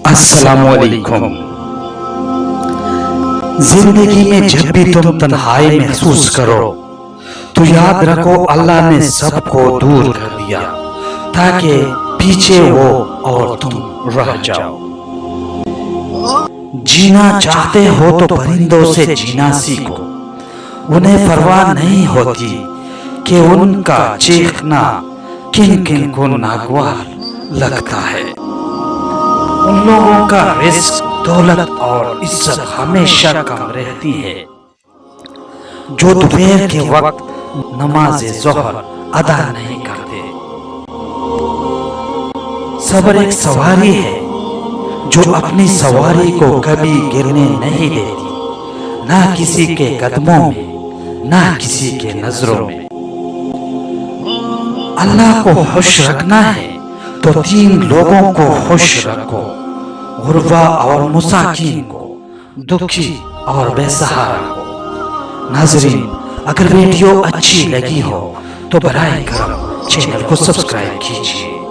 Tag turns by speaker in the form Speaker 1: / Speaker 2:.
Speaker 1: السلام علیکم۔ زندگی میں جب بھی تم تنہائی محسوس کرو تو یاد رکھو اللہ نے سب کو دور کر دیا تاکہ پیچھے وہ اور تم رہ جاؤ۔ جینا چاہتے ہو تو پرندوں سے جینا سیکھو، انہیں پرواہ نہیں ہوتی کہ ان کا چیخنا کن کن کو ناگوار لگتا ہے۔ ان لوگوں کا رزق، دولت اور عزت ہمیشہ کم رہتی ہے جو دوپہر کے وقت نماز ظہر ادا نہیں کرتے۔ صبر ایک سواری ہے جو اپنی سواری کو کبھی گرنے نہیں دیتی، نہ کسی کے قدموں میں نہ کسی کے نظروں میں۔ اللہ کو خوش رکھنا ہے تو تین لوگوں کو خوش رکھو، غربا اور مساکین کو، دکھی اور بے سہارا کو۔ ناظرین، اگر ویڈیو اچھی لگی ہو تو برائے کرم چینل کو سبسکرائب کیجیے۔